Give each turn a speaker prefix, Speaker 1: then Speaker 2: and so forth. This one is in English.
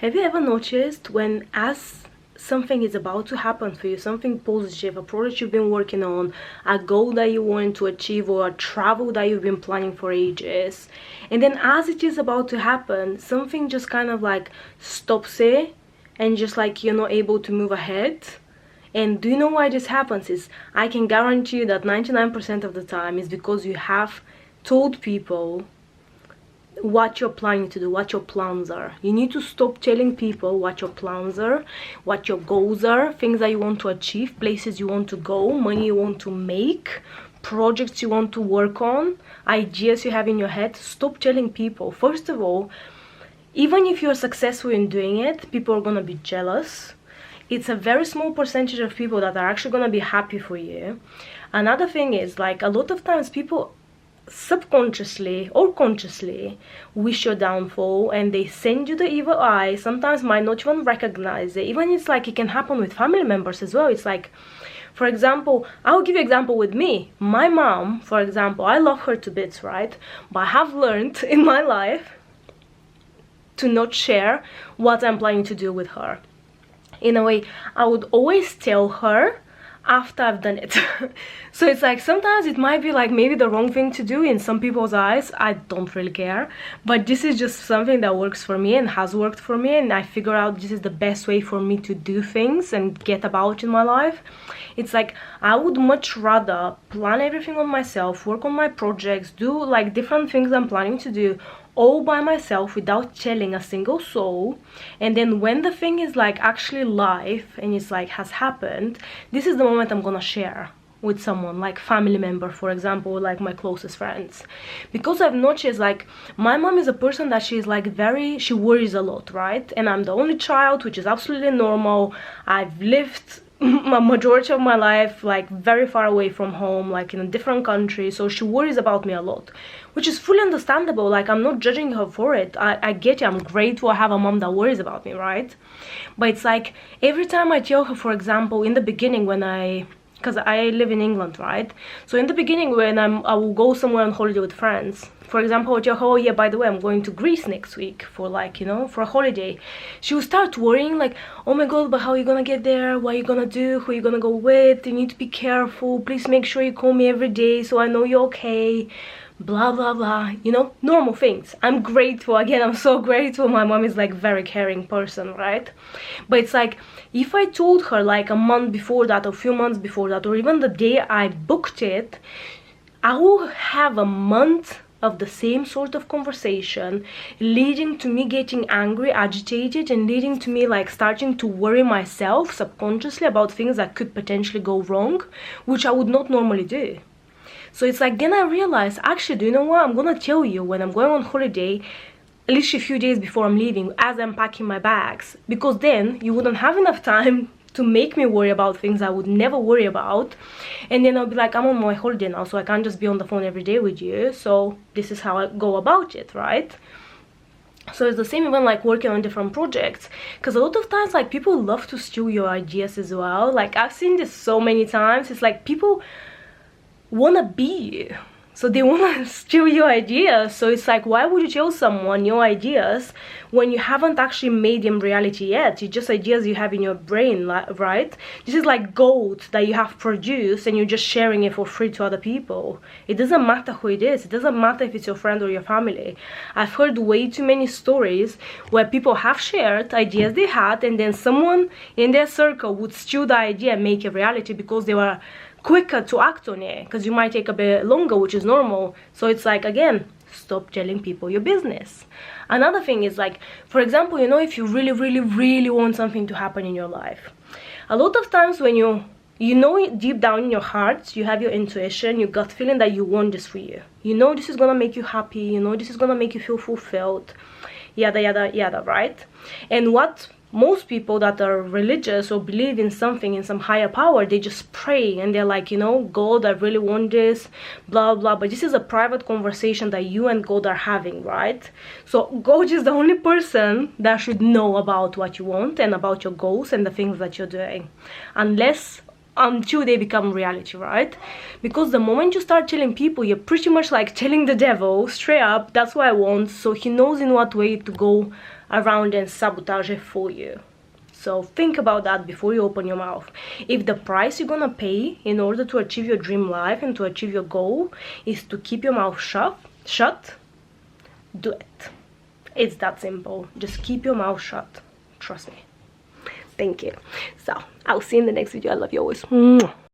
Speaker 1: Have you ever noticed when as something is about to happen for you, something positive, a project you've been working on, a goal that you want to achieve, or a travel that you've been planning for ages, and then as it is about to happen, something just kind of like stops it and just like you're not able to move ahead? And do you know why this happens? Is I can guarantee you that 99% of the time is because you have told people what you're planning to do, what your plans are. You need to stop telling people what your plans are, what your goals are, things that you want to achieve, places you want to go, money you want to make, projects you want to work on, ideas you have in your head. Stop telling people. First of all, even if you're successful in doing it, people are gonna be jealous. It's a very small percentage of people that are actually gonna be happy for you. Another thing is, like, a lot of times people subconsciously or consciously wish your downfall, and they send you the evil eye. Sometimes might not even recognize it. Even it's like it can happen with family members as well. It's like, for example, I'll give you an example with me. My mom, for example, I love her to bits, right? But I have learned in my life to not share what I'm planning to do with her. In a way, I would always tell her after I've done it. So it's like sometimes it might be like maybe the wrong thing to do in some people's eyes. I don't really care, but this is just something that works for me and has worked for me, and I figure out this is the best way for me to do things and get about in my life. It's like I would much rather plan everything on myself, work on my projects, do like different things I'm planning to do all by myself without telling a single soul, and then when the thing is like actually live and it's like has happened, this is the moment I'm gonna share with someone, like family member, for example, or like my closest friends. Because I've noticed, like, my mom is a person that she's like she worries a lot, right? And I'm the only child, which is absolutely normal. I've lived a majority of my life like very far away from home, like in a different country, so she worries about me a lot, which is fully understandable. Like, I'm not judging her for it. I get it. I'm grateful I have a mom that worries about me, right? But it's like every time I tell her, for example, in the beginning when because I live in England, right? So in the beginning when I will go somewhere on holiday with friends, for example, I tell her, oh yeah, by the way, I'm going to Greece next week for like, for a holiday. She will start worrying like, oh my god, but how are you gonna get there? What are you gonna do? Who are you gonna go with? You need to be careful. Please make sure you call me every day so I know you're okay. Blah blah blah, normal things. I'm grateful. Again, I'm so grateful. My mom is like very caring person, right? But it's like if I told her like a month before that or a few months before that, or even the day I booked it, I will have a month of the same sort of conversation, leading to me getting angry, agitated, and leading to me like starting to worry myself subconsciously about things that could potentially go wrong, which I would not normally do. So it's like then I realized, actually, do you know what? I'm gonna tell you when I'm going on holiday, at least a few days before I'm leaving, as I'm packing my bags, because then you wouldn't have enough time to make me worry about things I would never worry about. And then I'll be like, I'm on my holiday now, so I can't just be on the phone every day with you. So this is how I go about it, right? So it's the same even like working on different projects, because a lot of times like people love to steal your ideas as well. Like, I've seen this so many times. It's like people wanna be you, so they wanna steal your ideas. So it's like, why would you tell someone your ideas when you haven't actually made them reality yet? It's just ideas you have in your brain, right? This is like gold that you have produced and you're just sharing it for free to other people. It doesn't matter who it is. It doesn't matter if it's your friend or your family. I've heard way too many stories where people have shared ideas they had, and then someone in their circle would steal the idea and make it reality because they were quicker to act on it, because you might take a bit longer, which is normal. So it's like, again, stop telling people your business. Another thing is like, for example, if you really really really want something to happen in your life, a lot of times when you know deep down in your heart, you have your intuition, your gut feeling that you want this for you. This is gonna make you happy, this is gonna make you feel fulfilled, yada yada yada, right? And what most people that are religious or believe in something, in some higher power, they just pray and they're like, God, I really want this, blah blah. But this is a private conversation that you and God are having, right? So God is the only person that should know about what you want and about your goals and the things that you're doing, until they become reality, right? Because the moment you start telling people, you're pretty much like telling the devil straight up, that's what I want. So he knows in what way to go around and sabotage it for you. So think about that before you open your mouth. If the price you're gonna pay in order to achieve your dream life and to achieve your goal is to keep your mouth shut, do it. It's that simple. Just keep your mouth shut. Trust me. Thank you. So I'll see you in the next video. I love you always. Mwah.